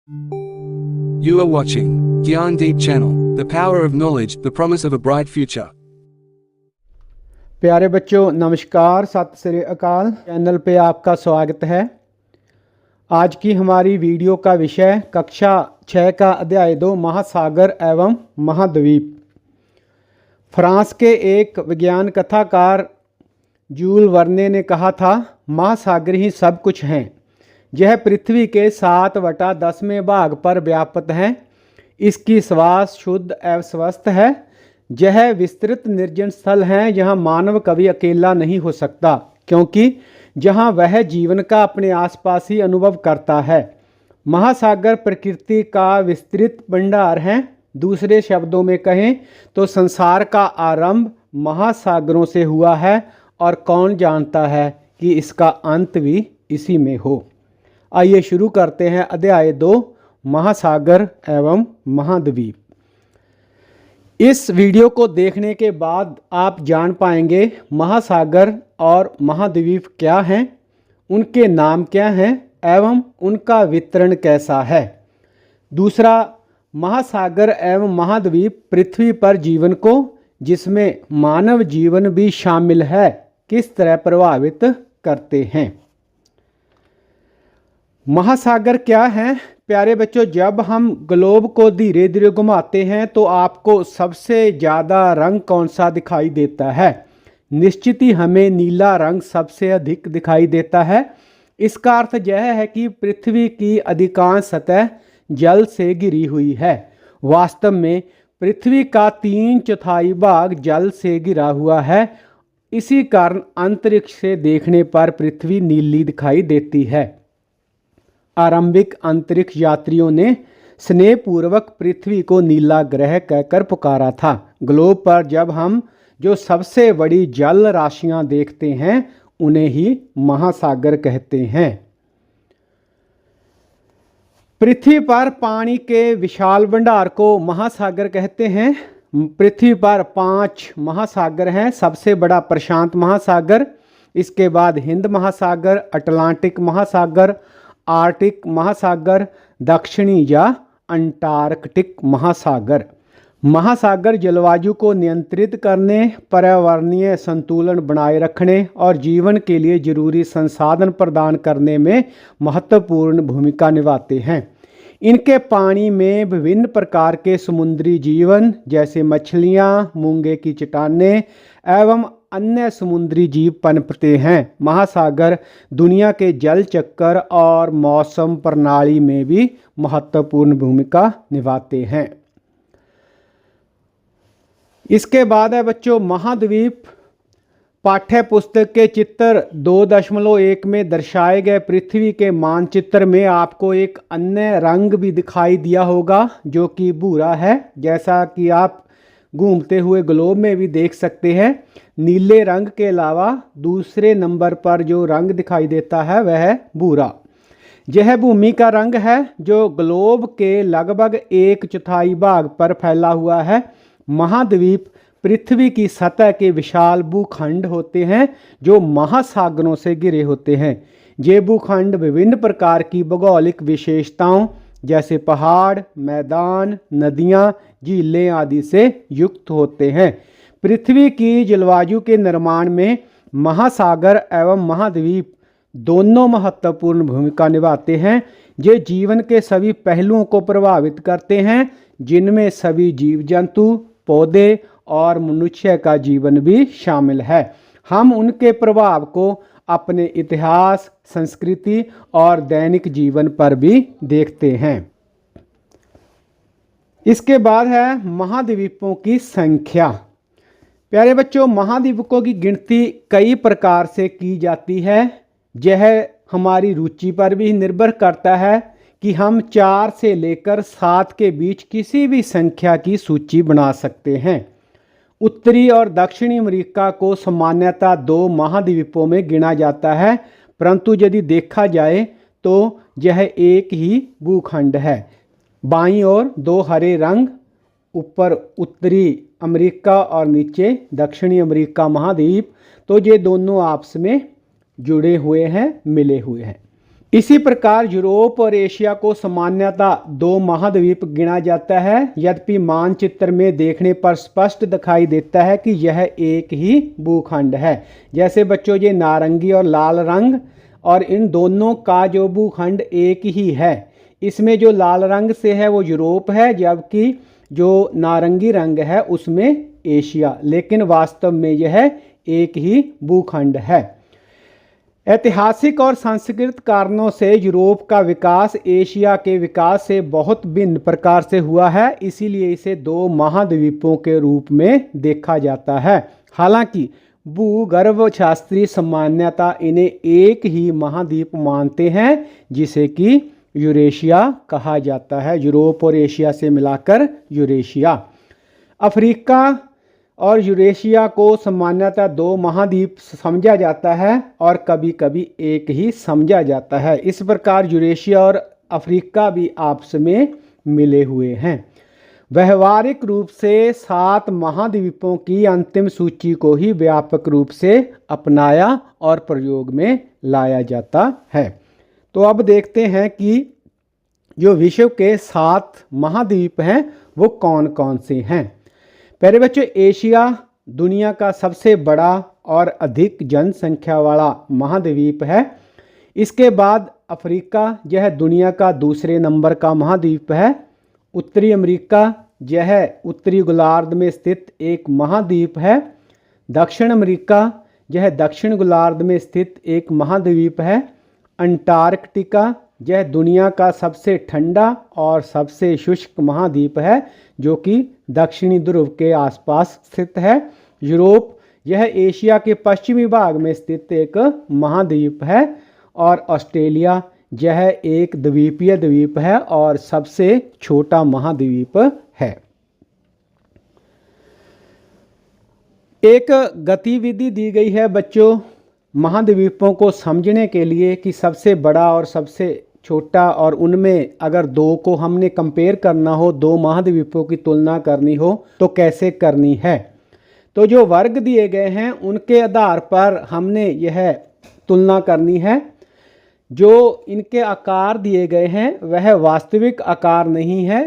You are watching Gyan Deep Channel, the power of knowledge, the promise of a bright future. प्यारे बच्चों नमस्कार, सत श्री अकाल। Channel पे आपका स्वागत है। आज की हमारी वीडियो का विषय कक्षा 6 का अध्याय 2 महासागर एवं महाद्वीप। फ्रांस के एक विज्ञान कथाकार जूल वर्ने ने कहा था, महासागर ही सब कुछ हैं। यह पृथ्वी के 7/10वें भाग पर व्याप्त हैं। इसकी श्वास शुद्ध एवं स्वस्थ है। यह विस्तृत निर्जन स्थल हैं, जहाँ मानव कभी अकेला नहीं हो सकता, क्योंकि जहाँ वह जीवन का अपने आसपास ही अनुभव करता है। महासागर प्रकृति का विस्तृत भंडार हैं। दूसरे शब्दों में कहें तो संसार का आरंभ महासागरों से हुआ है, और कौन जानता है कि इसका अंत भी इसी में हो। आइए शुरू करते हैं अध्याय 2 महासागर एवं महाद्वीप। इस वीडियो को देखने के बाद आप जान पाएंगे महासागर और महाद्वीप क्या हैं, उनके नाम क्या हैं एवं उनका वितरण कैसा है। दूसरा, महासागर एवं महाद्वीप पृथ्वी पर जीवन को, जिसमें मानव जीवन भी शामिल है, किस तरह प्रभावित करते हैं। महासागर क्या हैं? प्यारे बच्चों, जब हम ग्लोब को धीरे धीरे घुमाते हैं तो आपको सबसे ज़्यादा रंग कौन सा दिखाई देता है? निश्चित ही हमें नीला रंग सबसे अधिक दिखाई देता है। इसका अर्थ यह है कि पृथ्वी की अधिकांश सतह जल से घिरी हुई है। वास्तव में पृथ्वी का 3/4 भाग जल से घिरा हुआ है। इसी कारण अंतरिक्ष से देखने पर पृथ्वी नीली दिखाई देती है। आरंभिक अंतरिक्ष यात्रियों ने स्नेहपूर्वक पृथ्वी को नीला ग्रह कहकर पुकारा था। ग्लोब पर जब हम जो सबसे बड़ी जल राशियां देखते हैं, उन्हें ही महासागर कहते हैं। पृथ्वी पर पानी के विशाल भंडार को महासागर कहते हैं। पृथ्वी पर 5 महासागर हैं। सबसे बड़ा प्रशांत महासागर, इसके बाद हिंद महासागर, अटलांटिक महासागर, आर्कटिक महासागर, दक्षिणी या अंटार्कटिक महासागर। महासागर जलवायु को नियंत्रित करने, पर्यावरणीय संतुलन बनाए रखने और जीवन के लिए जरूरी संसाधन प्रदान करने में महत्वपूर्ण भूमिका निभाते हैं। इनके पानी में विभिन्न प्रकार के समुद्री जीवन जैसे मछलियाँ, मूंगे की चट्टानें एवं अन्य समुद्री जीव पनपते हैं। महासागर दुनिया के जल चक्कर और मौसम प्रणाली में भी महत्वपूर्ण भूमिका निभाते हैं। इसके बाद है बच्चों महाद्वीप। पाठ्य पुस्तक के चित्र 2.1 में दर्शाए गए पृथ्वी के मानचित्र में आपको एक अन्य रंग भी दिखाई दिया होगा, जो कि भूरा है, जैसा कि आप घूमते हुए ग्लोब में भी देख सकते हैं। नीले रंग के अलावा दूसरे नंबर पर जो रंग दिखाई देता है वह है भूरा। यह भूमि का रंग है, जो ग्लोब के लगभग 1/4 भाग पर फैला हुआ है। महाद्वीप पृथ्वी की सतह के विशाल भूखंड होते हैं, जो महासागरों से घिरे होते हैं। ये भूखंड विभिन्न प्रकार की भौगोलिक विशेषताओं जैसे पहाड़, मैदान, नदियाँ, झीलें आदि से युक्त होते हैं। पृथ्वी की जलवायु के निर्माण में महासागर एवं महाद्वीप दोनों महत्वपूर्ण भूमिका निभाते हैं। ये जीवन के सभी पहलुओं को प्रभावित करते हैं, जिनमें सभी जीव जंतु, पौधे और मनुष्य का जीवन भी शामिल है। हम उनके प्रभाव को अपने इतिहास, संस्कृति और दैनिक जीवन पर भी देखते हैं। इसके बाद है महाद्वीपों की संख्या। प्यारे बच्चों, महाद्वीपों की गिनती कई प्रकार से की जाती है। यह हमारी रुचि पर भी निर्भर करता है कि हम 4 से लेकर 7 के बीच किसी भी संख्या की सूची बना सकते हैं। उत्तरी और दक्षिणी अमेरिका को सामान्यतः 2 महाद्वीपों में गिना जाता है, परंतु यदि देखा जाए तो यह एक ही भूखंड है। बाईं ओर 2 हरे रंग, ऊपर उत्तरी अमेरिका और नीचे दक्षिणी अमेरिका महाद्वीप, तो ये दोनों आपस में जुड़े हुए हैं, मिले हुए हैं। इसी प्रकार यूरोप और एशिया को सामान्यतः दो महाद्वीप गिना जाता है, यद्यपि मानचित्र में देखने पर स्पष्ट दिखाई देता है कि यह एक ही भूखंड है। जैसे बच्चों ये नारंगी और लाल रंग, और इन दोनों का जो भूखंड एक ही है। इसमें जो लाल रंग से है वो यूरोप है, जबकि जो नारंगी रंग है उसमें एशिया, लेकिन वास्तव में यह एक ही भूखंड है। ऐतिहासिक और सांस्कृतिक कारणों से यूरोप का विकास एशिया के विकास से बहुत भिन्न प्रकार से हुआ है, इसीलिए इसे दो महाद्वीपों के रूप में देखा जाता है। हालांकि भूगर्भशास्त्री सामान्यतः इन्हें एक ही महाद्वीप मानते हैं, जिसे कि यूरेशिया कहा जाता है। यूरोप और एशिया से मिलाकर यूरेशिया। अफ्रीका और यूरेशिया को सामान्यतः दो महाद्वीप समझा जाता है और कभी कभी एक ही समझा जाता है। इस प्रकार यूरेशिया और अफ्रीका भी आपस में मिले हुए हैं। व्यवहारिक रूप से 7 महाद्वीपों की अंतिम सूची को ही व्यापक रूप से अपनाया और प्रयोग में लाया जाता है। तो अब देखते हैं कि जो विश्व के 7 महाद्वीप हैं वो कौन कौन से हैं। पहले बच्चों, एशिया दुनिया का सबसे बड़ा और अधिक जनसंख्या वाला महाद्वीप है। इसके बाद अफ्रीका, यह दुनिया का दूसरे नंबर का महाद्वीप है। उत्तरी अमेरिका, यह उत्तरी गोलार्ध में स्थित एक महाद्वीप है। दक्षिण अमेरिका, यह दक्षिण गोलार्ध में स्थित एक महाद्वीप है। अंटार्कटिका, यह दुनिया का सबसे ठंडा और सबसे शुष्क महाद्वीप है, जो कि दक्षिणी ध्रुव के आसपास स्थित है। यूरोप, यह एशिया के पश्चिमी भाग में स्थित एक महाद्वीप है। और ऑस्ट्रेलिया, यह एक द्वीपीय द्वीप है और सबसे छोटा महाद्वीप है। एक गतिविधि दी गई है बच्चों महाद्वीपों को समझने के लिए कि सबसे बड़ा और सबसे छोटा, और उनमें अगर दो को हमने कंपेयर करना हो, दो महाद्वीपों की तुलना करनी हो तो कैसे करनी है। तो जो वर्ग दिए गए हैं उनके आधार पर हमने यह तुलना करनी है। जो इनके आकार दिए गए हैं वह वास्तविक आकार नहीं है,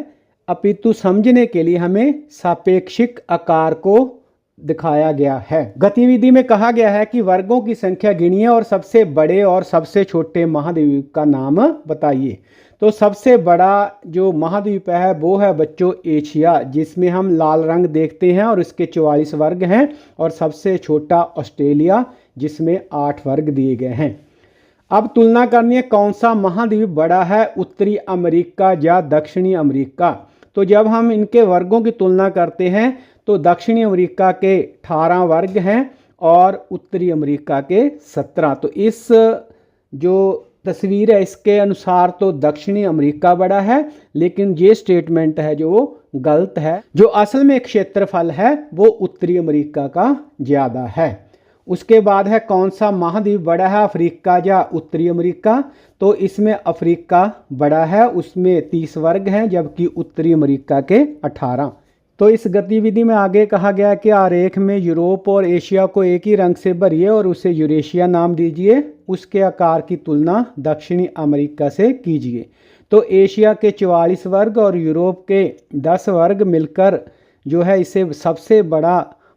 अपितु समझने के लिए हमें सापेक्षिक आकार को दिखाया गया है। गतिविधि में कहा गया है कि वर्गों की संख्या गिनिए और सबसे बड़े और सबसे छोटे महाद्वीप का नाम बताइए। तो सबसे बड़ा जो महाद्वीप है वो है बच्चों एशिया, जिसमें हम लाल रंग देखते हैं और इसके 44 वर्ग हैं। और सबसे छोटा ऑस्ट्रेलिया, जिसमें 8 वर्ग दिए गए हैं। अब तुलना करनी है कौन सा महाद्वीप बड़ा है, उत्तरी अमेरिका या दक्षिणी अमेरिका। तो जब हम इनके वर्गों की तुलना करते हैं तो दक्षिणी अमेरिका के 18 वर्ग हैं और उत्तरी अमेरिका के 17। तो इस जो तस्वीर है इसके अनुसार तो दक्षिणी अमेरिका बड़ा है, लेकिन ये स्टेटमेंट है जो गलत है। जो असल में क्षेत्रफल है वो उत्तरी अमेरिका का ज़्यादा है। उसके बाद है कौन सा महाद्वीप बड़ा है, अफ्रीका या उत्तरी अमेरिका। तो इसमें अफ्रीका बड़ा है, उसमें 30 वर्ग हैं, जबकि उत्तरी अमेरिका के 18। तो इस गतिविधि में आगे कहा गया कि आरेख में यूरोप और एशिया को एक ही रंग से भरिए और उसे यूरेशिया नाम दीजिए। उसके आकार की तुलना दक्षिणी अमेरिका से कीजिए। तो एशिया के 44 वर्ग और यूरोप के 10 वर्ग मिलकर जो है इसे सबसे बड़ा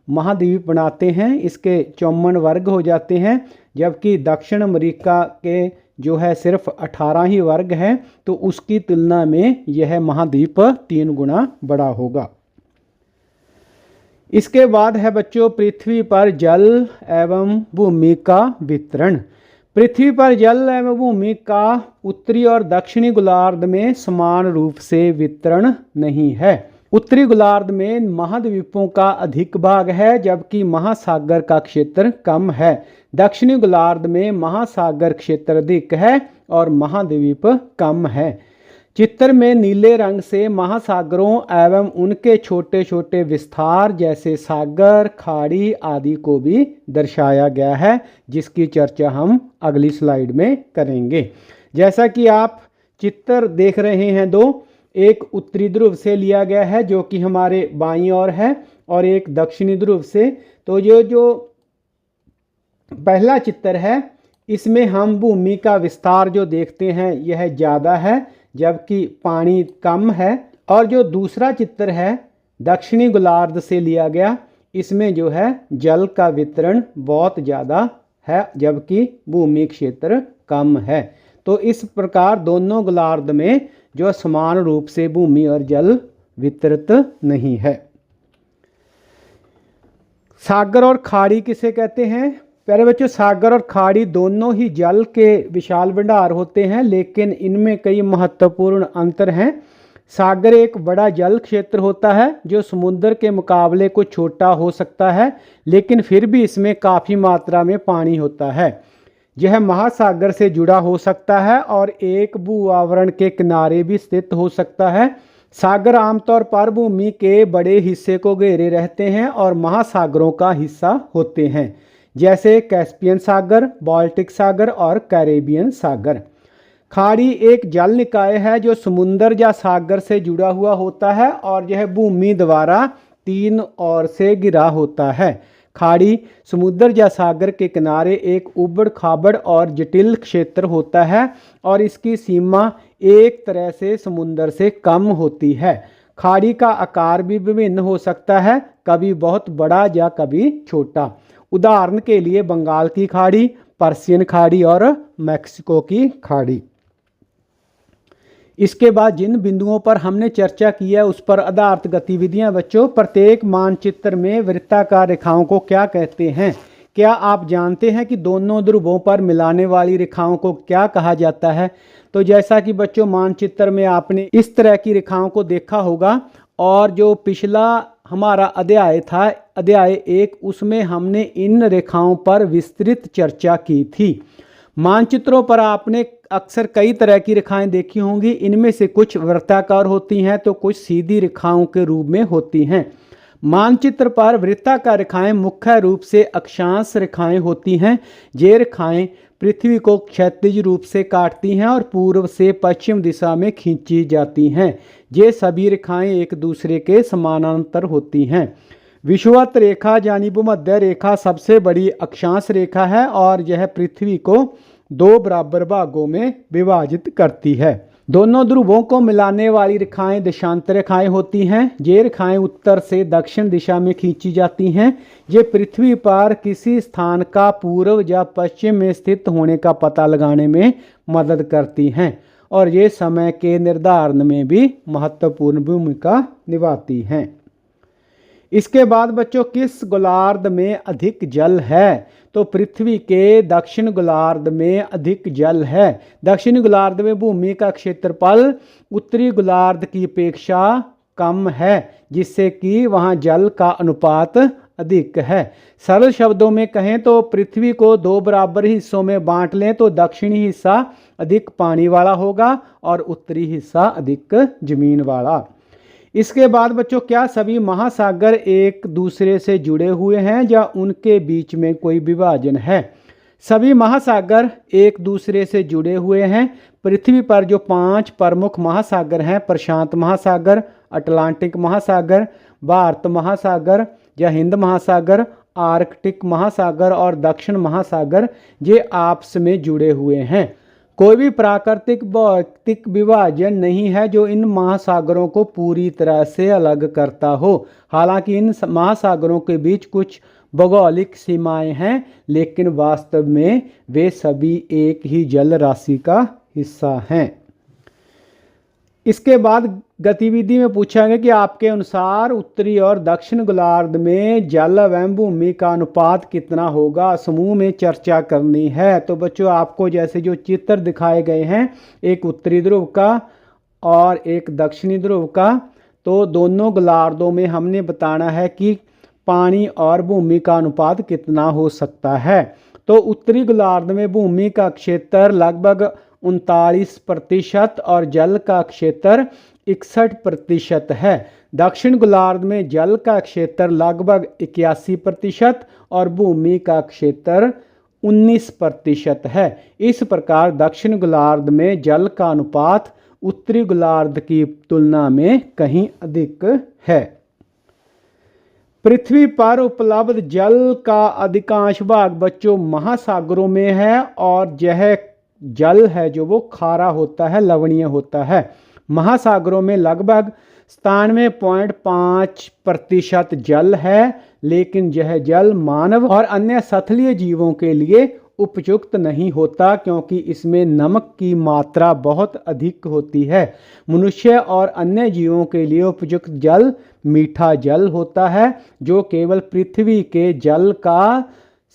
महाद्वीप बनाते हैं। इसके 54 वर्ग हो जाते हैं, जबकि दक्षिण अमेरिका के जो है सिर्फ 18 ही वर्ग हैं। तो उसकी तुलना में यह महाद्वीप 3 गुना बड़ा होगा। इसके बाद है बच्चों पृथ्वी पर जल एवं भूमि का वितरण। पृथ्वी पर जल एवं भूमि का उत्तरी और दक्षिणी गोलार्ध में समान रूप से वितरण नहीं है। उत्तरी गोलार्ध में महाद्वीपों का अधिक भाग है, जबकि महासागर का क्षेत्र कम है। दक्षिणी गोलार्ध में महासागर क्षेत्र अधिक है और महाद्वीप कम है। चित्र में नीले रंग से महासागरों एवं उनके छोटे छोटे विस्तार जैसे सागर, खाड़ी आदि को भी दर्शाया गया है, जिसकी चर्चा हम अगली स्लाइड में करेंगे। जैसा कि आप चित्र देख रहे हैं दो, एक उत्तरी ध्रुव से लिया गया है जो कि हमारे बाईं ओर है, और एक दक्षिणी ध्रुव से। तो जो पहला चित्र है इसमें हम भूमि का विस्तार जो देखते हैं यह ज़्यादा है जबकि पानी कम है। और जो दूसरा चित्र है दक्षिणी गोलार्ध से लिया गया, इसमें जो है जल का वितरण बहुत ज़्यादा है जबकि भूमि क्षेत्र कम है। तो इस प्रकार दोनों गोलार्ध में जो समान रूप से भूमि और जल वितरित नहीं है। सागर और खाड़ी किसे कहते हैं? प्यारे बच्चों, सागर और खाड़ी दोनों ही जल के विशाल भंडार होते हैं, लेकिन इनमें कई महत्वपूर्ण अंतर हैं। सागर एक बड़ा जल क्षेत्र होता है जो समुद्र के मुकाबले कुछ छोटा हो सकता है, लेकिन फिर भी इसमें काफ़ी मात्रा में पानी होता है। यह महासागर से जुड़ा हो सकता है और एक भू आवरण के किनारे भी स्थित हो सकता है। सागर आमतौर पर भूमि के बड़े हिस्से को घेरे रहते हैं और महासागरों का हिस्सा होते हैं, जैसे कैस्पियन सागर, बाल्टिक सागर और कैरेबियन सागर। खाड़ी एक जल निकाय है जो समुद्र या सागर से जुड़ा हुआ होता है और यह भूमि द्वारा तीन ओर से घिरा होता है। खाड़ी समुद्र या सागर के किनारे एक उबड़ खाबड़ और जटिल क्षेत्र होता है और इसकी सीमा एक तरह से समुद्र से कम होती है। खाड़ी का आकार भी विभिन्न हो सकता है, कभी बहुत बड़ा या कभी छोटा। उदाहरण के लिए बंगाल की खाड़ी, पर्शियन खाड़ी और मैक्सिको की खाड़ी। इसके बाद जिन बिंदुओं पर हमने चर्चा की है उस पर आधारित गतिविधियां बच्चों। प्रत्येक मानचित्र में वृत्ताकार रेखाओं को क्या कहते हैं? क्या आप जानते हैं कि दोनों ध्रुवों पर मिलाने वाली रेखाओं को क्या कहा जाता है? तो जैसा कि बच्चों मानचित्र में आपने इस तरह की रेखाओं को देखा होगा, और जो पिछला हमारा अध्याय था, अध्याय 1, उसमें हमने इन रेखाओं पर विस्तृत चर्चा की थी। मानचित्रों पर आपने अक्सर कई तरह की रेखाएं देखी होंगी। इनमें से कुछ वृत्ताकार होती हैं तो कुछ सीधी रेखाओं के रूप में होती हैं। मानचित्र पर वृत्ताकार रेखाएं मुख्य रूप से अक्षांश रेखाएं होती हैं। ये रेखाएं पृथ्वी को क्षैतिज रूप से काटती हैं और पूर्व से पश्चिम दिशा में खींची जाती हैं। ये सभी रेखाएं एक दूसरे के समानांतर होती हैं। विषुवत रेखा यानी भूमध्य रेखा सबसे बड़ी अक्षांश रेखा है और यह पृथ्वी को दो बराबर भागों में विभाजित करती है। दोनों ध्रुवों को मिलाने वाली रेखाएं देशांतर रेखाएं होती हैं। ये रेखाएं उत्तर से दक्षिण दिशा में खींची जाती हैं। ये पृथ्वी पर किसी स्थान का पूर्व या पश्चिम में स्थित होने का पता लगाने में मदद करती हैं और ये समय के निर्धारण में भी महत्वपूर्ण भूमिका निभाती हैं। इसके बाद बच्चों किस गोलार्ध में अधिक जल है? तो पृथ्वी के दक्षिण गोलार्ध में अधिक जल है। दक्षिणी गोलार्ध में भूमि का क्षेत्रफल उत्तरी गोलार्ध की अपेक्षा कम है, जिससे कि वहाँ जल का अनुपात अधिक है। सरल शब्दों में कहें तो पृथ्वी को दो बराबर हिस्सों में बांट लें तो दक्षिणी हिस्सा अधिक पानी वाला होगा और उत्तरी हिस्सा अधिक जमीन वाला। इसके बाद बच्चों क्या सभी महासागर एक दूसरे से जुड़े हुए हैं या उनके बीच में कोई विभाजन है? सभी महासागर एक दूसरे से जुड़े हुए हैं। पृथ्वी पर जो 5 प्रमुख महासागर हैं, प्रशांत महासागर, अटलांटिक महासागर, भारत महासागर या हिंद महासागर, आर्कटिक महासागर और दक्षिण महासागर, ये आपस में जुड़े हुए हैं। कोई भी प्राकृतिक भौतिक विभाजन नहीं है जो इन महासागरों को पूरी तरह से अलग करता हो। हालांकि इन महासागरों के बीच कुछ भौगोलिक सीमाएं हैं, लेकिन वास्तव में वे सभी एक ही जल राशि का हिस्सा हैं। इसके बाद गतिविधि में पूछा गया कि आपके अनुसार उत्तरी और दक्षिण गोलार्ध में जल एवं भूमि का अनुपात कितना होगा? समूह में चर्चा करनी है। तो बच्चों आपको जैसे जो चित्र दिखाए गए हैं, एक उत्तरी ध्रुव का और एक दक्षिणी ध्रुव का, तो दोनों गोलार्धों में हमने बताना है कि पानी और भूमि का अनुपात कितना हो सकता है। तो उत्तरी गोलार्ध में भूमि का क्षेत्र लगभग 39% और जल का क्षेत्र 61% है। दक्षिण गोलार्ध में जल का क्षेत्र लगभग 81% और भूमि का क्षेत्र 19% है। इस प्रकार दक्षिण गोलार्ध में जल का अनुपात उत्तरी गोलार्ध की तुलना में कहीं अधिक है। पृथ्वी पर उपलब्ध जल का अधिकांश भाग बच्चों महासागरों में है और यह जल है जो वो खारा होता है, लवणीय होता है। महासागरों में लगभग 97.5% जल है, लेकिन यह जल मानव और अन्य स्थलीय जीवों के लिए उपयुक्त नहीं होता क्योंकि इसमें नमक की मात्रा बहुत अधिक होती है। मनुष्य और अन्य जीवों के लिए उपयुक्त जल मीठा जल होता है जो केवल पृथ्वी के जल का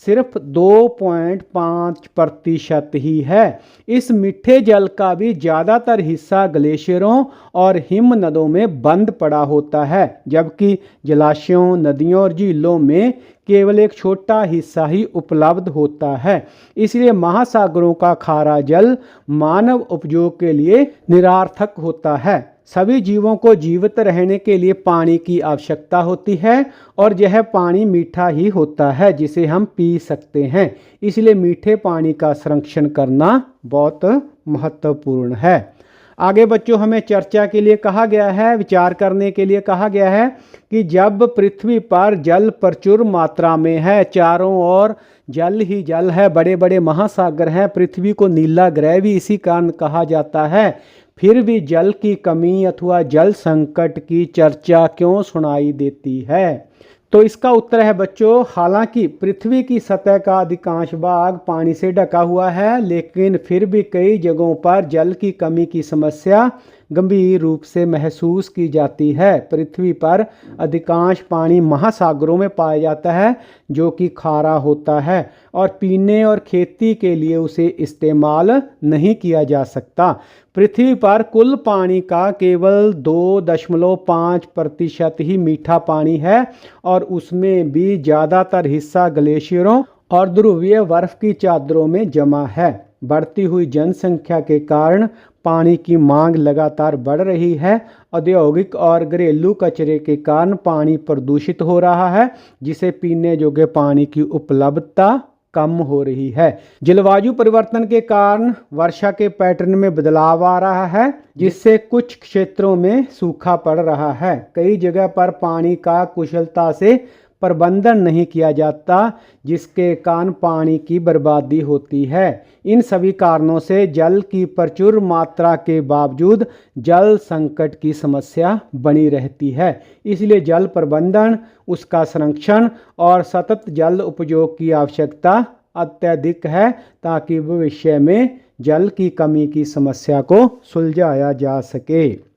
सिर्फ 2.5% ही है। इस मीठे जल का भी ज़्यादातर हिस्सा ग्लेशियरों और हिम नदों में बंद पड़ा होता है, जबकि जलाशयों, नदियों और झीलों में केवल एक छोटा हिस्सा ही उपलब्ध होता है। इसलिए महासागरों का खारा जल मानव उपयोग के लिए निरर्थक होता है। सभी जीवों को जीवित रहने के लिए पानी की आवश्यकता होती है और यह पानी मीठा ही होता है जिसे हम पी सकते हैं। इसलिए मीठे पानी का संरक्षण करना बहुत महत्वपूर्ण है। आगे बच्चों हमें चर्चा के लिए कहा गया है, विचार करने के लिए कहा गया है कि जब पृथ्वी पर जल प्रचुर मात्रा में है, चारों ओर जल ही जल है, बड़े बड़े महासागर हैं, पृथ्वी को नीला ग्रह भी इसी कारण कहा जाता है, फिर भी जल की कमी अथवा जल संकट की चर्चा क्यों सुनाई देती है? तो इसका उत्तर है बच्चों, हालांकि पृथ्वी की सतह का अधिकांश भाग पानी से ढका हुआ है, लेकिन फिर भी कई जगहों पर जल की कमी की समस्या गंभीर रूप से महसूस की जाती है। पृथ्वी पर अधिकांश पानी महासागरों में पाया जाता है जो कि खारा होता है और पीने और खेती के लिए उसे इस्तेमाल नहीं किया जा सकता। पृथ्वी पर कुल पानी का केवल 2.5% ही मीठा पानी है और उसमें भी ज़्यादातर हिस्सा ग्लेशियरों और ध्रुवीय बर्फ की चादरों में जमा है। बढ़ती हुई जनसंख्या के कारण पानी की मांग लगातार बढ़ रही है। औद्योगिक और घरेलू कचरे के कारण पानी प्रदूषित हो रहा है, जिसे पीने योग्य पानी की उपलब्धता कम हो रही है। जलवायु परिवर्तन के कारण वर्षा के पैटर्न में बदलाव आ रहा है, जिससे कुछ क्षेत्रों में सूखा पड़ रहा है। कई जगह पर पानी का कुशलता से प्रबंधन नहीं किया जाता, जिसके कारण पानी की बर्बादी होती है। इन सभी कारणों से जल की प्रचुर मात्रा के बावजूद जल संकट की समस्या बनी रहती है। इसलिए जल प्रबंधन, उसका संरक्षण और सतत जल उपयोग की आवश्यकता अत्यधिक है ताकि भविष्य में जल की कमी की समस्या को सुलझाया जा सके।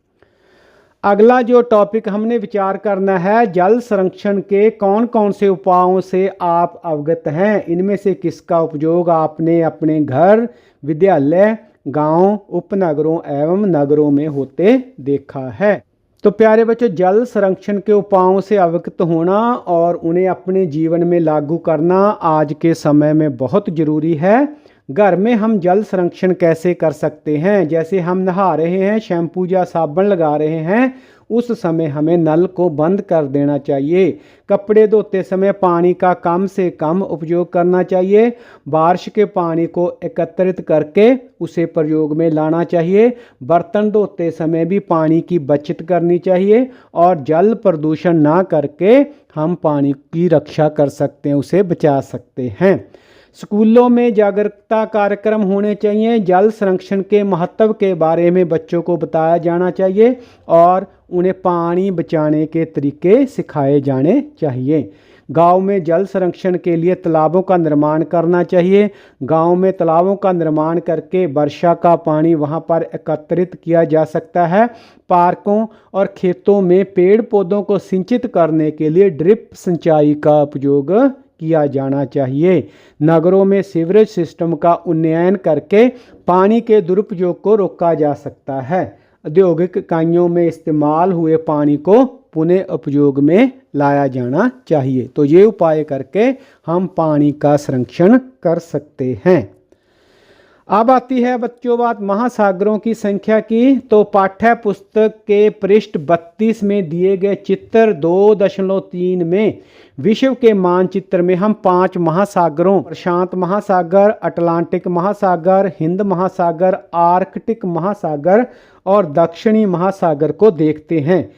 अगला जो टॉपिक हमने विचार करना है, जल संरक्षण के कौन कौन से उपायों से आप अवगत हैं, इनमें से किसका उपयोग आपने अपने घर, विद्यालय, गांव, उपनगरों एवं नगरों में होते देखा है। तो प्यारे बच्चों, जल संरक्षण के उपायों से अवगत होना और उन्हें अपने जीवन में लागू करना आज के समय में बहुत ज़रूरी है। घर में हम जल संरक्षण कैसे कर सकते हैं? जैसे हम नहा रहे हैं, शैम्पू या साबुन लगा रहे हैं, उस समय हमें नल को बंद कर देना चाहिए। कपड़े धोते समय पानी का कम से कम उपयोग करना चाहिए। बारिश के पानी को एकत्रित करके उसे प्रयोग में लाना चाहिए। बर्तन धोते समय भी पानी की बचत करनी चाहिए और जल प्रदूषण ना करके हम पानी की रक्षा कर सकते हैं, उसे बचा सकते हैं। स्कूलों में जागरूकता कार्यक्रम होने चाहिए। जल संरक्षण के महत्व के बारे में बच्चों को बताया जाना चाहिए और उन्हें पानी बचाने के तरीके सिखाए जाने चाहिए। गांव में जल संरक्षण के लिए तालाबों का निर्माण करना चाहिए। गांव में तालाबों का निर्माण करके वर्षा का पानी वहां पर एकत्रित किया जा सकता है। पार्कों और खेतों में पेड़ पौधों को सिंचित करने के लिए ड्रिप सिंचाई का उपयोग किया जाना चाहिए। नगरों में सीवरेज सिस्टम का उन्नयन करके पानी के दुरुपयोग को रोका जा सकता है। औद्योगिक इकाइयों में इस्तेमाल हुए पानी को पुनः उपयोग में लाया जाना चाहिए। तो ये उपाय करके हम पानी का संरक्षण कर सकते हैं। अब आती है बच्चों बात महासागरों की संख्या की। तो पाठ्य पुस्तक के पृष्ठ 32 में दिए गए चित्र 2.3 में विश्व के मानचित्र में हम 5 महासागरों, प्रशांत महासागर, अटलांटिक महासागर, हिंद महासागर, आर्कटिक महासागर और दक्षिणी महासागर को देखते हैं।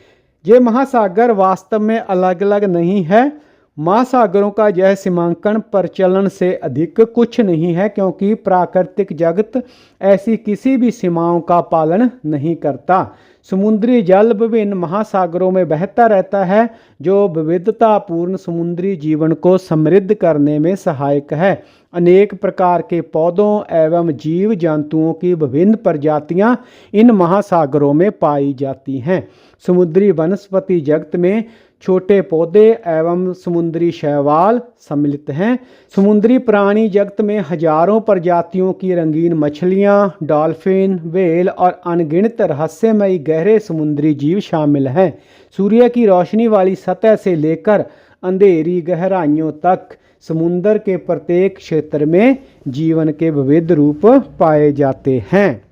ये महासागर वास्तव में अलग अलग नहीं है। महासागरों का यह सीमांकन प्रचलन से अधिक कुछ नहीं है, क्योंकि प्राकृतिक जगत ऐसी किसी भी सीमाओं का पालन नहीं करता। समुद्री जल विभिन्न महासागरों में बहता रहता है, जो विविधतापूर्ण समुद्री जीवन को समृद्ध करने में सहायक है। अनेक प्रकार के पौधों एवं जीव जंतुओं की विभिन्न प्रजातियां इन महासागरों में पाई जाती हैं। समुद्री वनस्पति जगत में छोटे पौधे एवं समुद्री शैवाल सम्मिलित हैं। समुद्री प्राणी जगत में हजारों प्रजातियों की रंगीन मछलियां, डॉल्फिन, व्हेल और अनगिनत रहस्यमयी गहरे समुद्री जीव शामिल हैं। सूर्य की रोशनी वाली सतह से लेकर अंधेरी गहराइयों तक समुद्र के प्रत्येक क्षेत्र में जीवन के विविध रूप पाए जाते हैं।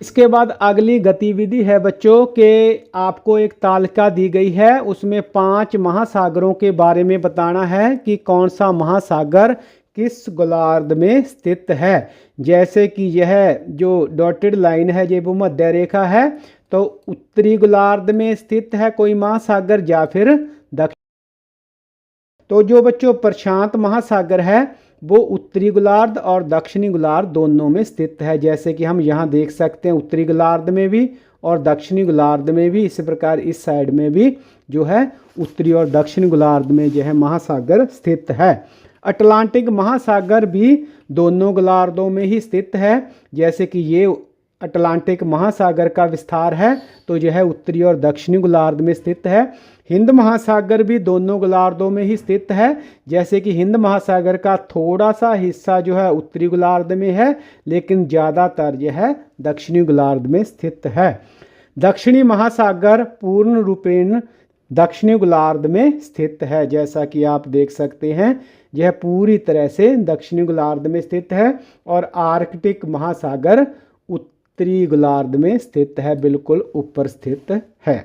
इसके बाद अगली गतिविधि है बच्चों के आपको एक तालिका दी गई है, उसमें 5 महासागरों के बारे में बताना है कि कौन सा महासागर किस गोलार्ध में स्थित है। जैसे कि यह जो डॉटेड लाइन है ये भूमध्य रेखा है, तो उत्तरी गोलार्ध में स्थित है कोई महासागर या फिर दक्षिण। तो जो बच्चों प्रशांत महासागर है वो उत्तरी गोलार्ध और दक्षिणी गोलार्ध दोनों में स्थित है। जैसे कि हम यहाँ देख सकते हैं उत्तरी गोलार्ध में भी और दक्षिणी गोलार्ध में भी, इसी प्रकार इस साइड में भी जो है उत्तरी और दक्षिणी गोलार्ध में जो है महासागर स्थित है। अटलांटिक महासागर भी दोनों गोलार्धों में ही स्थित है। जैसे कि ये अटलांटिक महासागर का विस्तार है तो यह उत्तरी और दक्षिणी गोलार्ध में स्थित है। हिंद महासागर भी दोनों गोलार्धों में ही स्थित है। जैसे कि हिंद महासागर का थोड़ा सा हिस्सा जो है उत्तरी गोलार्ध में है, लेकिन ज़्यादातर यह दक्षिणी गोलार्ध में स्थित है। दक्षिणी महासागर पूर्ण रूपेण दक्षिणी गोलार्ध में स्थित है। जैसा कि आप देख सकते हैं यह पूरी तरह से दक्षिणी गोलार्ध में स्थित है। और आर्कटिक महासागर उत्तरी गोलार्ध में स्थित है, बिल्कुल ऊपर स्थित है।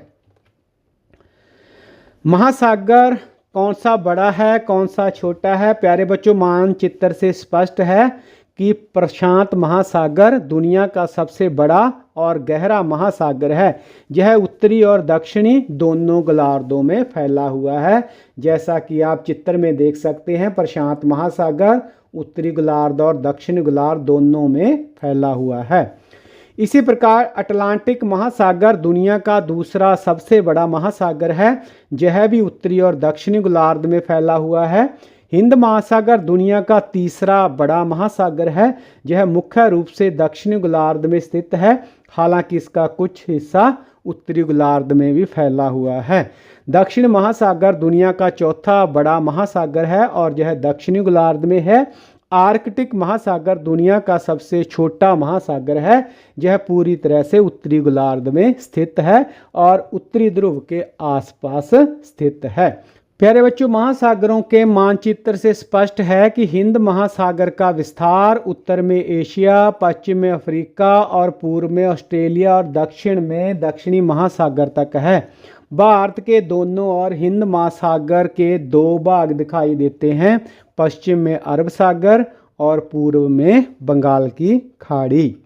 महासागर कौन सा बड़ा है कौन सा छोटा है? प्यारे बच्चों, मानचित्र से स्पष्ट है कि प्रशांत महासागर दुनिया का सबसे बड़ा और गहरा महासागर है। यह उत्तरी और दक्षिणी दोनों गोलार्धों में फैला हुआ है। जैसा कि आप चित्र में देख सकते हैं, प्रशांत महासागर उत्तरी गोलार्ध और दक्षिणी गोलार्ध दोनों में फैला हुआ है। इसी प्रकार अटलांटिक महासागर दुनिया का दूसरा सबसे बड़ा महासागर है। यह भी उत्तरी और दक्षिणी गोलार्ध में फैला हुआ है। हिंद महासागर दुनिया का तीसरा बड़ा महासागर है। यह मुख्य रूप से दक्षिणी गोलार्ध में स्थित है, हालांकि इसका कुछ हिस्सा उत्तरी गोलार्ध में भी फैला हुआ है। दक्षिण महासागर दुनिया का चौथा बड़ा महासागर है और यह दक्षिणी गोलार्ध में है। आर्कटिक महासागर दुनिया का सबसे छोटा महासागर है। यह पूरी तरह से उत्तरी गोलार्ध में स्थित है और उत्तरी ध्रुव के आसपास स्थित है। प्यारे बच्चों, महासागरों के मानचित्र से स्पष्ट है कि हिंद महासागर का विस्तार उत्तर में एशिया, पश्चिम में अफ्रीका और पूर्व में ऑस्ट्रेलिया और दक्षिण में दक्षिणी महासागर तक है। भारत के दोनों ओर हिंद महासागर के 2 भाग दिखाई देते हैं, पश्चिम में अरब सागर और पूर्व में बंगाल की खाड़ी।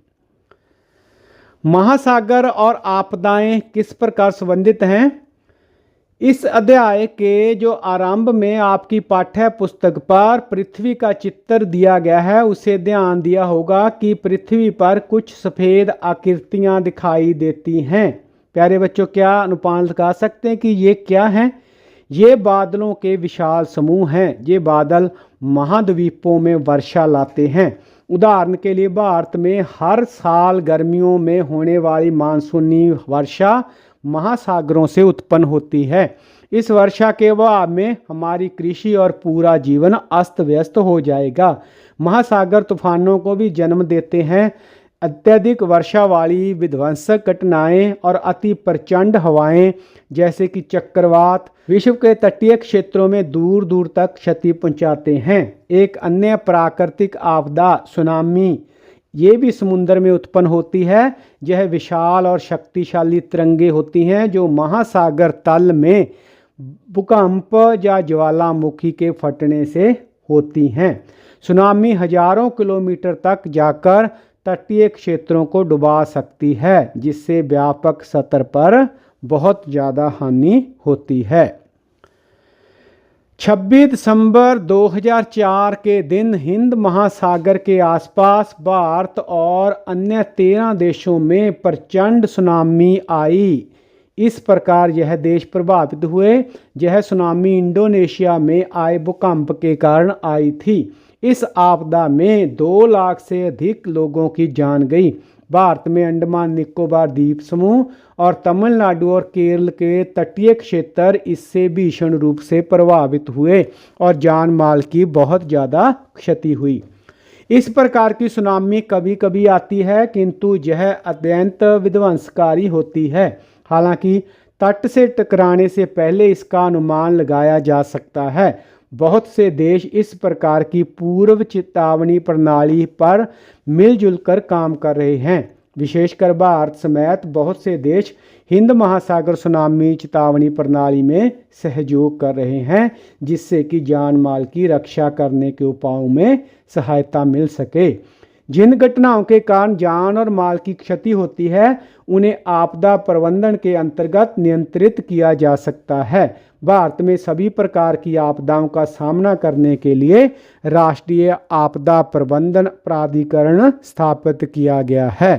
महासागर और आपदाएं किस प्रकार संबंधित हैं? इस अध्याय के जो आरंभ में आपकी पाठ्य पुस्तक पर पृथ्वी का चित्र दिया गया है, उसे ध्यान दिया होगा कि पृथ्वी पर कुछ सफ़ेद आकृतियां दिखाई देती हैं। प्यारे बच्चों, क्या अनुमान लगा सकते हैं कि ये क्या हैं? ये बादलों के विशाल समूह हैं। ये बादल महाद्वीपों में वर्षा लाते हैं। उदाहरण के लिए भारत में हर साल गर्मियों में होने वाली मानसूनी वर्षा महासागरों से उत्पन्न होती है। इस वर्षा के अभाव में हमारी कृषि और पूरा जीवन अस्त व्यस्त हो जाएगा। महासागर तूफानों को भी जन्म देते हैं। अत्यधिक वर्षा वाली विध्वंसक घटनाएं और अति प्रचंड हवाएं जैसे कि चक्रवात विश्व के तटीय क्षेत्रों में दूर दूर तक क्षति पहुंचाते हैं। एक अन्य प्राकृतिक आपदा सुनामी ये भी समुद्र में उत्पन्न होती है। यह विशाल और शक्तिशाली तरंगें होती हैं जो महासागर तल में भूकंप या ज्वालामुखी के फटने से होती हैं। सुनामी हजारों किलोमीटर तक जाकर तटीय क्षेत्रों को डुबा सकती है, जिससे व्यापक सतह पर बहुत ज़्यादा हानि होती है। 26 दिसंबर 2004 के दिन हिंद महासागर के आसपास भारत और अन्य 13 देशों में प्रचंड सुनामी आई। इस प्रकार यह देश प्रभावित हुए। यह सुनामी इंडोनेशिया में आए भूकंप के कारण आई थी। इस आपदा में 2 लाख से अधिक लोगों की जान गई। भारत में अंडमान निकोबार द्वीप समूह और तमिलनाडु और केरल के तटीय क्षेत्र इससे भीषण रूप से प्रभावित हुए और जान माल की बहुत ज़्यादा क्षति हुई। इस प्रकार की सुनामी कभी कभी आती है, किंतु यह अत्यंत विध्वंसकारी होती है। हालांकि तट से टकराने से पहले इसका अनुमान लगाया जा सकता है। बहुत से देश इस प्रकार की पूर्व चेतावनी प्रणाली पर मिलजुल कर काम कर रहे हैं। विशेषकर भारत समेत बहुत से देश हिंद महासागर सुनामी चेतावनी प्रणाली में सहयोग कर रहे हैं, जिससे कि जान माल की रक्षा करने के उपायों में सहायता मिल सके। जिन घटनाओं के कारण जान और माल की क्षति होती है, उन्हें आपदा प्रबंधन के अंतर्गत नियंत्रित किया जा सकता है। भारत में सभी प्रकार की आपदाओं का सामना करने के लिए राष्ट्रीय आपदा प्रबंधन प्राधिकरण स्थापित किया गया है।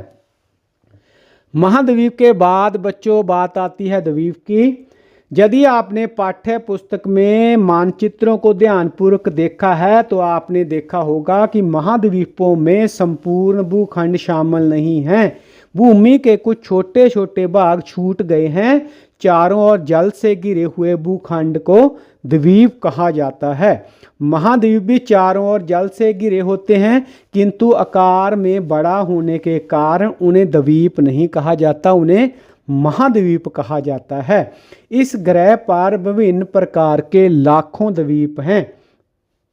महाद्वीप के बाद बच्चों बात आती है द्वीप की। यदि आपने पाठ्य पुस्तक में मानचित्रों को ध्यानपूर्वक देखा है तो आपने देखा होगा कि महाद्वीपों में संपूर्ण भूखंड शामिल नहीं हैं। भूमि के कुछ छोटे छोटे भाग छूट गए हैं। चारों ओर जल से घिरे हुए भूखंड को द्वीप कहा जाता है। महाद्वीप भी चारों ओर जल से घिरे होते हैं, किंतु आकार में बड़ा होने के कारण उन्हें द्वीप नहीं कहा जाता, उन्हें महाद्वीप कहा जाता है। इस ग्रह पर विभिन्न प्रकार के लाखों द्वीप हैं।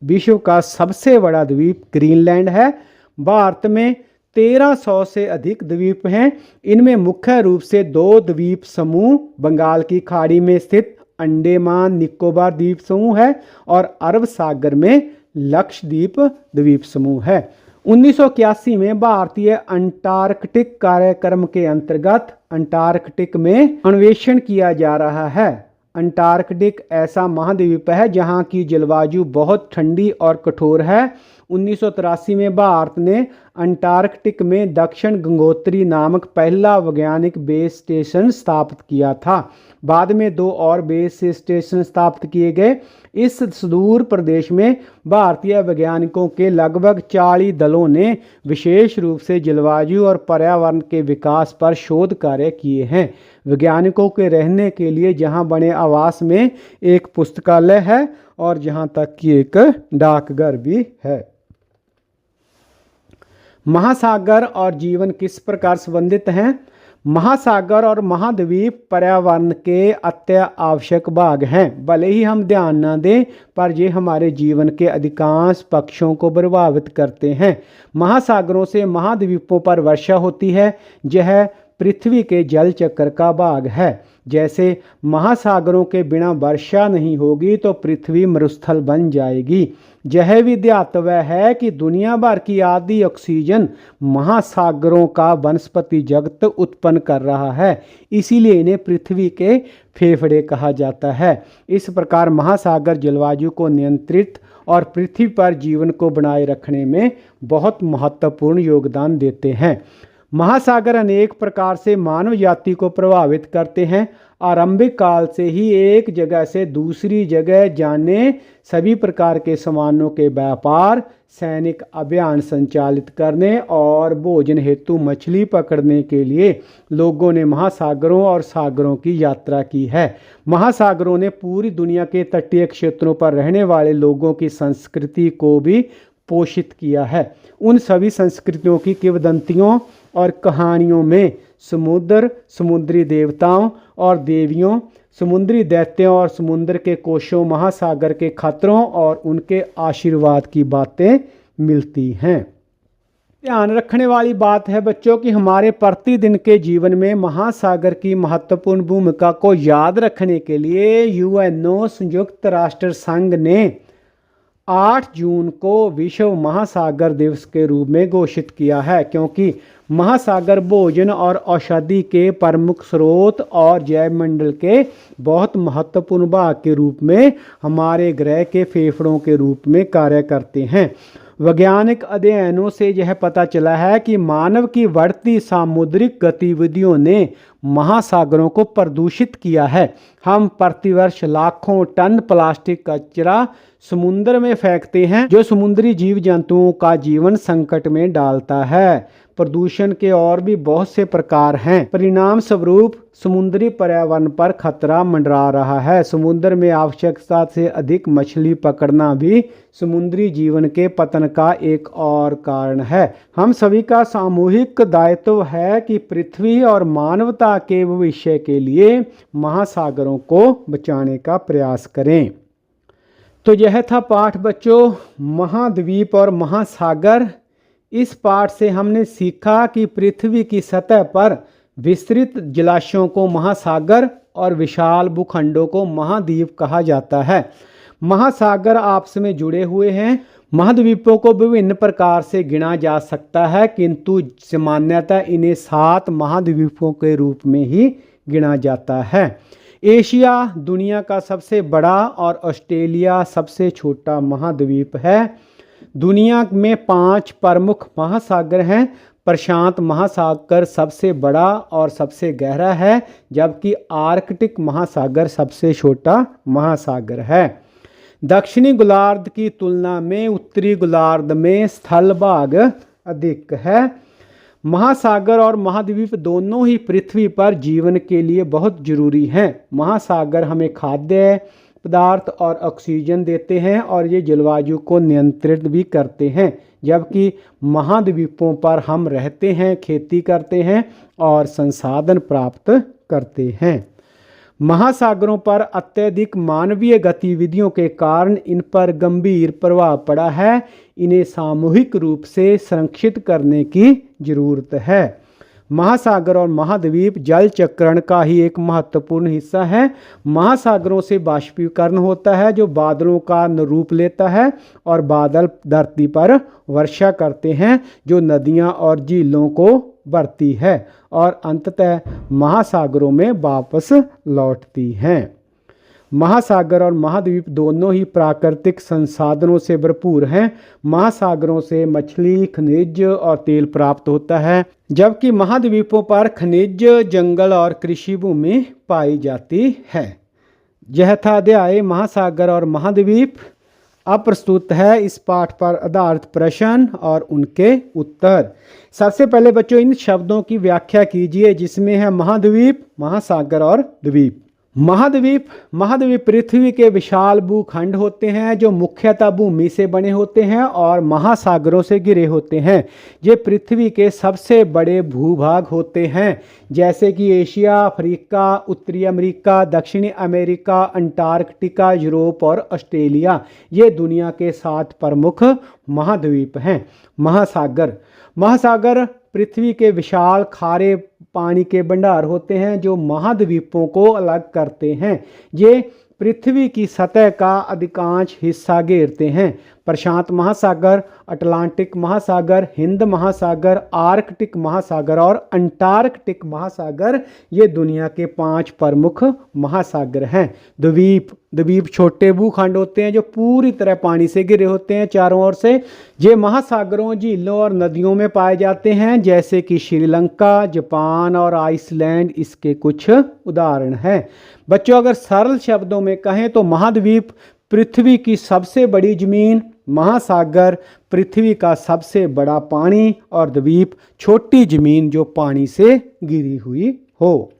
विश्व का सबसे बड़ा द्वीप ग्रीनलैंड है। भारत में 1300 से अधिक द्वीप हैं। इनमें मुख्य रूप से 2 द्वीप समूह बंगाल की खाड़ी में स्थित अंडमान निकोबार द्वीप समूह है और अरब सागर में लक्षद्वीप द्वीप समूह है। 1981 में भारतीय अंटार्कटिक कार्यक्रम के अंतर्गत अंटार्कटिक में अन्वेषण किया जा रहा है। अंटार्कटिक ऐसा महाद्वीप है जहां की जलवायु बहुत ठंडी और कठोर है। 1983 में भारत ने अंटार्कटिक में दक्षिण गंगोत्री नामक पहला वैज्ञानिक बेस स्टेशन स्थापित किया था। बाद में 2 और बेस स्टेशन स्थापित किए गए। इस सुदूर प्रदेश में भारतीय वैज्ञानिकों के लगभग 40 दलों ने विशेष रूप से जलवायु और पर्यावरण के विकास पर शोध कार्य किए हैं। वैज्ञानिकों के रहने के लिए जहां बने आवास में एक पुस्तकालय है और जहां तक कि एक डाकघर भी है। महासागर और जीवन किस प्रकार संबंधित हैं? महासागर और महाद्वीप पर्यावरण के अत्य आवश्यक भाग हैं। भले ही हम ध्यान न दें, पर ये हमारे जीवन के अधिकांश पक्षों को प्रभावित करते हैं। महासागरों से महाद्वीपों पर वर्षा होती है। यह पृथ्वी के जल चक्र का भाग है। जैसे महासागरों के बिना वर्षा नहीं होगी तो पृथ्वी मरुस्थल बन जाएगी। यह भी ज्ञातव्य है कि दुनिया भर की आधी ऑक्सीजन महासागरों का वनस्पति जगत उत्पन्न कर रहा है, इसीलिए इन्हें पृथ्वी के फेफड़े कहा जाता है। इस प्रकार महासागर जलवायु को नियंत्रित और पृथ्वी पर जीवन को बनाए रखने में बहुत महत्वपूर्ण योगदान देते हैं। महासागर अनेक प्रकार से मानव जाति को प्रभावित करते हैं। आरंभिक काल से ही एक जगह से दूसरी जगह जाने, सभी प्रकार के सामानों के व्यापार, सैनिक अभियान संचालित करने और भोजन हेतु मछली पकड़ने के लिए लोगों ने महासागरों और सागरों की यात्रा की है। महासागरों ने पूरी दुनिया के तटीय क्षेत्रों पर रहने वाले लोगों की संस्कृति को भी पोषित किया है। उन सभी संस्कृतियों की किंवदंतियों और कहानियों में समुद्र, समुद्री देवताओं और देवियों, समुद्री दैत्यों और समुद्र के कोशों, महासागर के खतरों और उनके आशीर्वाद की बातें मिलती हैं। ध्यान रखने वाली बात है बच्चों कि हमारे प्रतिदिन के जीवन में महासागर की महत्वपूर्ण भूमिका को याद रखने के लिए यूएनओ संयुक्त राष्ट्र संघ ने 8 जून को विश्व महासागर दिवस के रूप में घोषित किया है, क्योंकि महासागर भोजन और औषधि के प्रमुख स्रोत और जैव मंडल के बहुत महत्वपूर्ण भाग के रूप में हमारे ग्रह के फेफड़ों के रूप में कार्य करते हैं। वैज्ञानिक अध्ययनों से यह पता चला है कि मानव की बढ़ती सामुद्रिक गतिविधियों ने महासागरों को प्रदूषित किया है। हम प्रतिवर्ष लाखों टन प्लास्टिक कचरा समुद्र में फेंकते हैं, जो समुद्री जीव जंतुओं का जीवन संकट में डालता है। प्रदूषण के और भी बहुत से प्रकार हैं। परिणाम स्वरूप समुद्री पर्यावरण पर खतरा मंडरा रहा है। समुद्र में आवश्यकता से अधिक मछली पकड़ना भी समुद्री जीवन के पतन का एक और कारण है। हम सभी का सामूहिक दायित्व है कि पृथ्वी और मानवता के भविष्य के लिए महासागरों को बचाने का प्रयास करें। तो यह था पाठ बच्चों, महाद्वीप और महासागर। इस पाठ से हमने सीखा कि पृथ्वी की सतह पर विस्तृत जलाशयों को महासागर और विशाल भूखंडों को महाद्वीप कहा जाता है। महासागर आपस में जुड़े हुए हैं। महाद्वीपों को विभिन्न प्रकार से गिना जा सकता है, किंतु सामान्यतः इन्हें 7 महाद्वीपों के रूप में ही गिना जाता है। एशिया दुनिया का सबसे बड़ा और ऑस्ट्रेलिया सबसे छोटा महाद्वीप है। दुनिया में 5 प्रमुख महासागर हैं। प्रशांत महासागर सबसे बड़ा और सबसे गहरा है, जबकि आर्कटिक महासागर सबसे छोटा महासागर है। दक्षिणी गोलार्ध की तुलना में उत्तरी गोलार्ध में स्थल भाग अधिक है। महासागर और महाद्वीप दोनों ही पृथ्वी पर जीवन के लिए बहुत जरूरी हैं। महासागर हमें खाद्य पदार्थ और ऑक्सीजन देते हैं और ये जलवायु को नियंत्रित भी करते हैं, जबकि महाद्वीपों पर हम रहते हैं, खेती करते हैं और संसाधन प्राप्त करते हैं। महासागरों पर अत्यधिक मानवीय गतिविधियों के कारण इन पर गंभीर प्रभाव पड़ा है। इन्हें सामूहिक रूप से संरक्षित करने की जरूरत है। महासागर और महाद्वीप जल चक्रण का ही एक महत्वपूर्ण हिस्सा है। महासागरों से बाष्पीकरण होता है, जो बादलों का रूप लेता है और बादल धरती पर वर्षा करते हैं, जो नदियां और झीलों को भरती है और अंततः महासागरों में वापस लौटती हैं। महासागर और महाद्वीप दोनों ही प्राकृतिक संसाधनों से भरपूर हैं। महासागरों से मछली, खनिज और तेल प्राप्त होता है, जबकि महाद्वीपों पर खनिज, जंगल और कृषि भूमि पाई जाती है। यह था अध्याय महासागर और महाद्वीप। अब प्रस्तुत है इस पाठ पर आधारित प्रश्न और उनके उत्तर। सबसे पहले बच्चों इन शब्दों की व्याख्या कीजिए, जिसमें है महाद्वीप, महासागर और द्वीप। महाद्वीप पृथ्वी के विशाल भूखंड होते हैं, जो मुख्यतः भूमि से बने होते हैं और महासागरों से घिरे होते हैं। ये पृथ्वी के सबसे बड़े भूभाग होते हैं, जैसे कि एशिया, अफ्रीका, उत्तरी अमेरिका, दक्षिणी अमेरिका, अंटार्कटिका, यूरोप और ऑस्ट्रेलिया। ये दुनिया के 7 प्रमुख महाद्वीप हैं। महासागर पृथ्वी के विशाल खारे पानी के भंडार होते हैं, जो महाद्वीपों को अलग करते हैं। ये पृथ्वी की सतह का अधिकांश हिस्सा घेरते हैं। प्रशांत महासागर, अटलांटिक महासागर, हिंद महासागर, आर्कटिक महासागर और अंटार्कटिक महासागर ये दुनिया के 5 प्रमुख महासागर हैं। द्वीप छोटे भूखंड होते हैं, जो पूरी तरह पानी से घिरे होते हैं चारों ओर से। ये महासागरों, झीलों और नदियों में पाए जाते हैं, जैसे कि श्रीलंका, जापान और आइसलैंड इसके कुछ उदाहरण हैं। बच्चों अगर सरल शब्दों में कहें तो महाद्वीप पृथ्वी की सबसे बड़ी जमीन, महासागर पृथ्वी का सबसे बड़ा पानी और द्वीप छोटी जमीन जो पानी से घिरी हुई हो।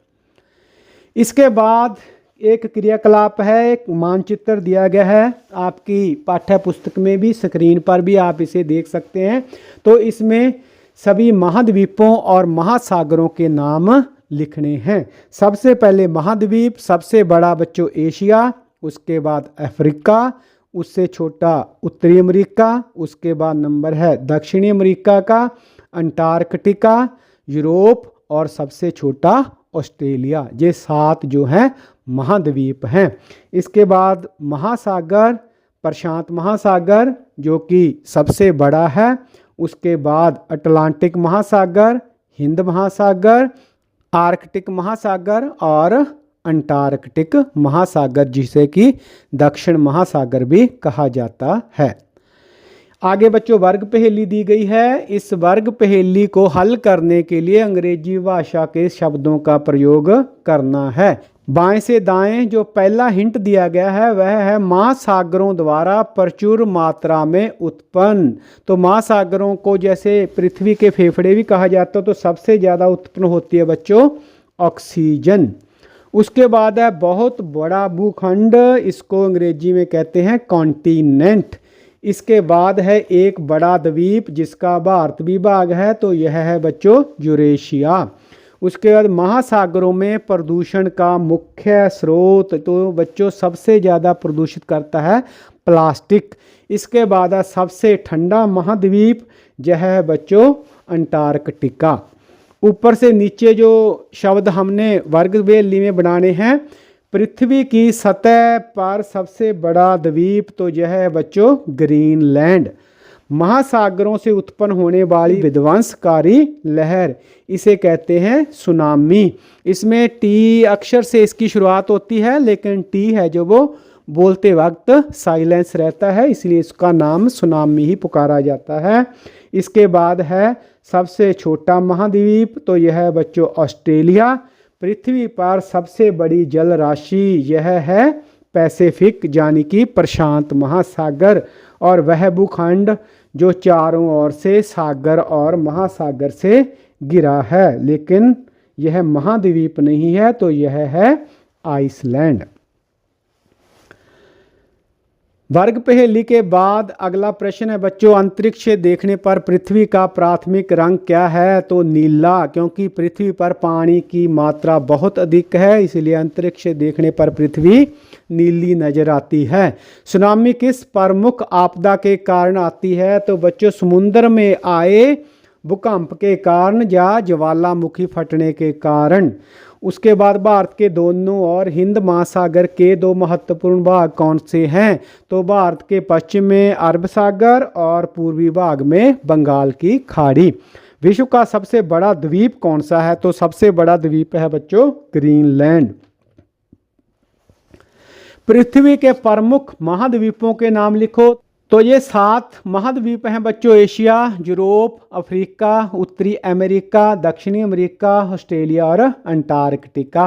इसके बाद एक क्रियाकलाप है, एक मानचित्र दिया गया है आपकी पाठ्य पुस्तक में भी, स्क्रीन पर भी आप इसे देख सकते हैं। तो इसमें सभी महाद्वीपों और महासागरों के नाम लिखने हैं। सबसे पहले महाद्वीप, सबसे बड़ा बच्चों एशिया, उसके बाद अफ्रीका, उससे छोटा उत्तरी अमेरिका, उसके बाद नंबर है दक्षिणी अमेरिका का, अंटार्कटिका, यूरोप और सबसे छोटा ऑस्ट्रेलिया। ये 7 जो हैं महाद्वीप हैं। इसके बाद महासागर, प्रशांत महासागर जो कि सबसे बड़ा है, उसके बाद अटलांटिक महासागर, हिंद महासागर, आर्कटिक महासागर और अंटार्कटिक महासागर, जिसे कि दक्षिण महासागर भी कहा जाता है। आगे बच्चों वर्ग पहेली दी गई है। इस वर्ग पहेली को हल करने के लिए अंग्रेजी भाषा के शब्दों का प्रयोग करना है। बाएं से दाएं जो पहला हिंट दिया गया है वह है महासागरों द्वारा प्रचुर मात्रा में उत्पन्न। तो महासागरों को जैसे पृथ्वी के फेफड़े भी कहा जाता है, तो सबसे ज़्यादा उत्पन्न होती है बच्चों ऑक्सीजन। उसके बाद है बहुत बड़ा भूखंड, इसको अंग्रेजी में कहते हैं कॉन्टिनेंट। इसके बाद है एक बड़ा द्वीप जिसका भारत भी भाग है, तो यह है बच्चों यूरेशिया। उसके बाद महासागरों में प्रदूषण का मुख्य स्रोत, तो बच्चों सबसे ज़्यादा प्रदूषित करता है प्लास्टिक। इसके बाद है सबसे ठंडा महाद्वीप, यह है बच्चों अंटार्कटिका। ऊपर से नीचे जो शब्द हमने वर्ग पहेली में बनाने हैं, पृथ्वी की सतह पर सबसे बड़ा द्वीप, तो यह है बच्चों ग्रीनलैंड। महासागरों से उत्पन्न होने वाली विध्वंसकारी लहर, इसे कहते हैं सुनामी। इसमें टी अक्षर से इसकी शुरुआत होती है, लेकिन टी है जो वो बोलते वक्त साइलेंस रहता है, इसलिए इसका नाम सुनामी ही पुकारा जाता है। इसके बाद है सबसे छोटा महाद्वीप, तो यह है बच्चों ऑस्ट्रेलिया। पृथ्वी पर सबसे बड़ी जल राशि, यह है पैसिफिक यानी कि प्रशांत महासागर। और वह भूखंड जो चारों ओर से सागर और महासागर से घिरा है, लेकिन यह महाद्वीप नहीं है, तो यह है आइसलैंड। वर्ग पहेली के बाद अगला प्रश्न है बच्चों, अंतरिक्ष से देखने पर पृथ्वी का प्राथमिक रंग क्या है? तो नीला, क्योंकि पृथ्वी पर पानी की मात्रा बहुत अधिक है, इसलिए अंतरिक्ष से देखने पर पृथ्वी नीली नजर आती है। सुनामी किस प्रमुख आपदा के कारण आती है? तो बच्चों समुद्र में आए भूकंप के कारण या ज्वालामुखी फटने के कारण। उसके बाद भारत के दोनों और हिंद महासागर के दो महत्वपूर्ण भाग कौन से हैं? तो भारत के पश्चिम में अरब सागर और पूर्वी भाग में बंगाल की खाड़ी। विश्व का सबसे बड़ा द्वीप कौन सा है? तो सबसे बड़ा द्वीप है बच्चों ग्रीनलैंड। पृथ्वी के प्रमुख महाद्वीपों के नाम लिखो। तो ये 7 महाद्वीप हैं बच्चों, एशिया, यूरोप, अफ्रीका, उत्तरी अमेरिका, दक्षिणी अमेरिका, ऑस्ट्रेलिया और अंटार्कटिका।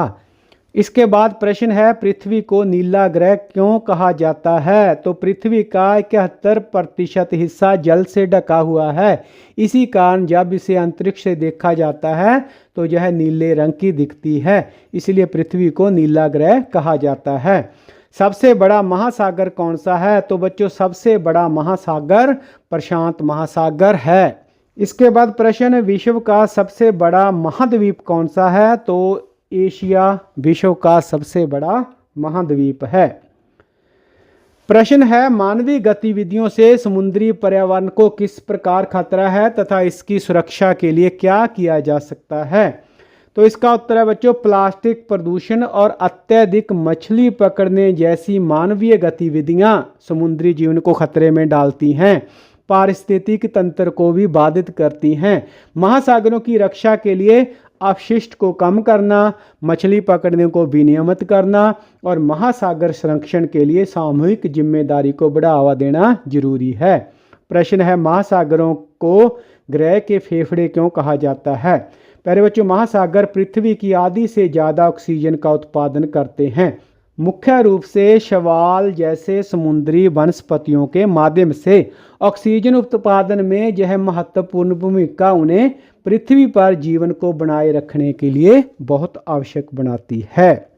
इसके बाद प्रश्न है पृथ्वी को नीला ग्रह क्यों कहा जाता है? तो पृथ्वी का 71% हिस्सा जल से ढका हुआ है, इसी कारण जब इसे अंतरिक्ष से देखा जाता है तो यह नीले रंग की दिखती है, इसलिए पृथ्वी को नीला ग्रह कहा जाता है। सबसे बड़ा महासागर कौन सा है? तो बच्चों सबसे बड़ा महासागर प्रशांत महासागर है। इसके बाद प्रश्न विश्व का सबसे बड़ा महाद्वीप कौन सा है? तो एशिया विश्व का सबसे बड़ा महाद्वीप है। प्रश्न है मानवीय गतिविधियों से समुद्री पर्यावरण को किस प्रकार खतरा है तथा इसकी सुरक्षा के लिए क्या किया जा सकता है? तो इसका उत्तर है बच्चों प्लास्टिक प्रदूषण और अत्यधिक मछली पकड़ने जैसी मानवीय गतिविधियां समुद्री जीवन को खतरे में डालती हैं, पारिस्थितिक तंत्र को भी बाधित करती हैं। महासागरों की रक्षा के लिए अपशिष्ट को कम करना, मछली पकड़ने को विनियमित करना और महासागर संरक्षण के लिए सामूहिक जिम्मेदारी को बढ़ावा देना जरूरी है। प्रश्न है महासागरों को ग्रह के फेफड़े क्यों कहा जाता है? पहले बच्चों महासागर पृथ्वी की आधी से ज़्यादा ऑक्सीजन का उत्पादन करते हैं, मुख्य रूप से शैवाल जैसे समुद्री वनस्पतियों के माध्यम से। ऑक्सीजन उत्पादन में यह महत्वपूर्ण भूमिका उन्हें पृथ्वी पर जीवन को बनाए रखने के लिए बहुत आवश्यक बनाती है।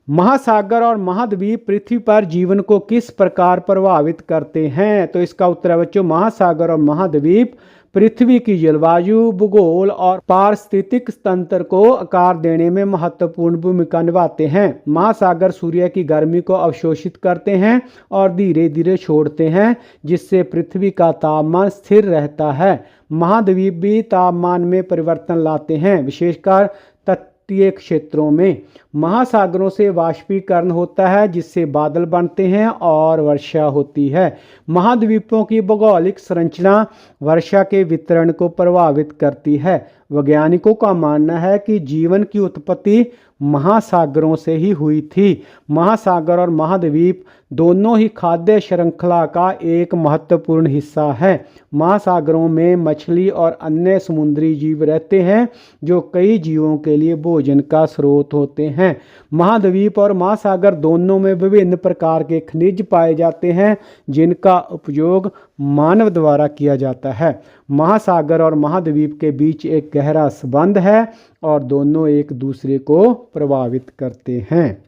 महासागर और महाद्वीप पृथ्वी पर जीवन को किस प्रकार प्रभावित करते हैं? तो इसका उत्तर है बच्चों महासागर और महाद्वीप पृथ्वी की जलवायु, भूगोल और पारिस्थितिक तंत्र को आकार देने में महत्वपूर्ण भूमिका निभाते हैं। महासागर सूर्य की गर्मी को अवशोषित करते हैं और धीरे धीरे छोड़ते हैं, जिससे पृथ्वी का तापमान स्थिर रहता है। महाद्वीप भी तापमान में परिवर्तन लाते हैं, विशेषकर तटीय क्षेत्रों में। महासागरों से वाष्पीकरण होता है, जिससे बादल बनते हैं और वर्षा होती है। महाद्वीपों की भौगोलिक संरचना वर्षा के वितरण को प्रभावित करती है। वैज्ञानिकों का मानना है कि जीवन की उत्पत्ति महासागरों से ही हुई थी। महासागर और महाद्वीप दोनों ही खाद्य श्रृंखला का एक महत्वपूर्ण हिस्सा है। महासागरों में मछली और अन्य समुद्री जीव रहते हैं जो कई जीवों के लिए भोजन का स्रोत होते हैं। महाद्वीप और महासागर दोनों में विभिन्न प्रकार के खनिज पाए जाते हैं जिनका उपयोग मानव द्वारा किया जाता है। महासागर और महाद्वीप के बीच एक गहरा संबंध है और दोनों एक दूसरे को प्रभावित करते हैं।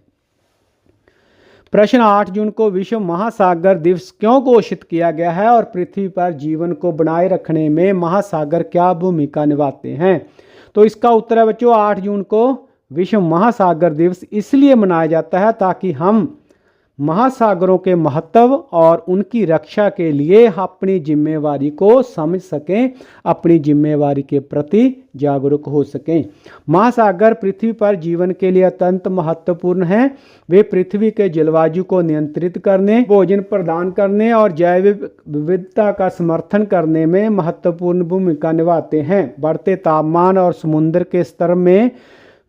प्रश्न 8 जून को विश्व महासागर दिवस क्यों घोषित किया गया है और पृथ्वी पर जीवन को बनाए रखने में महासागर क्या भूमिका निभाते हैं? तो इसका उत्तर है बच्चों 8 जून को विश्व महासागर दिवस इसलिए मनाया जाता है ताकि हम महासागरों के महत्व और उनकी रक्षा के लिए अपनी जिम्मेवारी को समझ सकें, अपनी जिम्मेवारी के प्रति जागरूक हो सकें। महासागर पृथ्वी पर जीवन के लिए अत्यंत महत्वपूर्ण हैं। वे पृथ्वी के जलवायु को नियंत्रित करने, भोजन प्रदान करने और जैव विविधता का समर्थन करने में महत्वपूर्ण भूमिका निभाते हैं। बढ़ते तापमान और समुद्र के स्तर में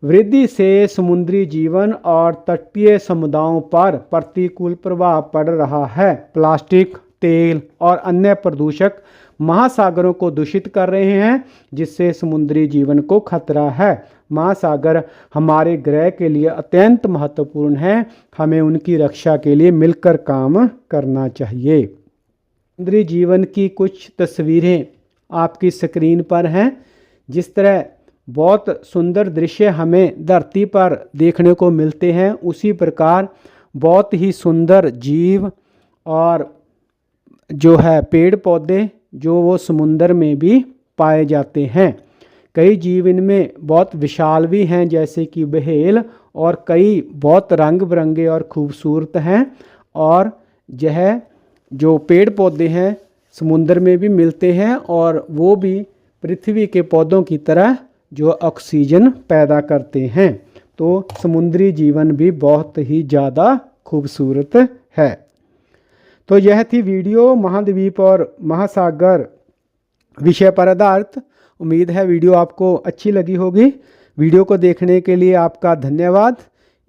वृद्धि से समुद्री जीवन और तटीय समुदायों पर प्रतिकूल प्रभाव पड़ रहा है। प्लास्टिक, तेल और अन्य प्रदूषक महासागरों को दूषित कर रहे हैं जिससे समुद्री जीवन को खतरा है। महासागर हमारे ग्रह के लिए अत्यंत महत्वपूर्ण है। हमें उनकी रक्षा के लिए मिलकर काम करना चाहिए। समुद्री जीवन की कुछ तस्वीरें आपकी स्क्रीन पर हैं। जिस तरह बहुत सुंदर दृश्य हमें धरती पर देखने को मिलते हैं उसी प्रकार बहुत ही सुंदर जीव और जो है पेड़ पौधे जो वो समुद्र में भी पाए जाते हैं। कई जीव इनमें बहुत विशाल भी हैं जैसे कि व्हेल, और कई बहुत रंग बिरंगे और खूबसूरत हैं। और यह जो पेड़ पौधे हैं समुद्र में भी मिलते हैं और वो भी पृथ्वी के पौधों की तरह जो ऑक्सीजन पैदा करते हैं। तो समुद्री जीवन भी बहुत ही ज़्यादा खूबसूरत है। तो यह थी वीडियो महाद्वीप और महासागर विषय पर आधारित। उम्मीद है वीडियो आपको अच्छी लगी होगी। वीडियो को देखने के लिए आपका धन्यवाद।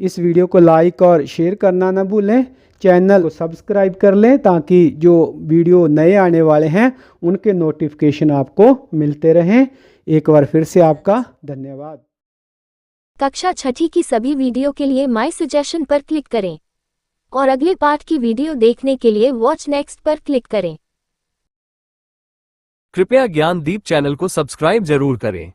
इस वीडियो को लाइक और शेयर करना ना भूलें। चैनल को सब्सक्राइब कर लें ताकि जो वीडियो नए आने वाले हैं उनके नोटिफिकेशन आपको मिलते रहें। एक बार फिर से आपका धन्यवाद। कक्षा 6 की सभी वीडियो के लिए माय सजेशन पर क्लिक करें और अगले पाठ की वीडियो देखने के लिए वॉच नेक्स्ट पर क्लिक करें। कृपया ज्ञानदीप चैनल को सब्सक्राइब जरूर करें।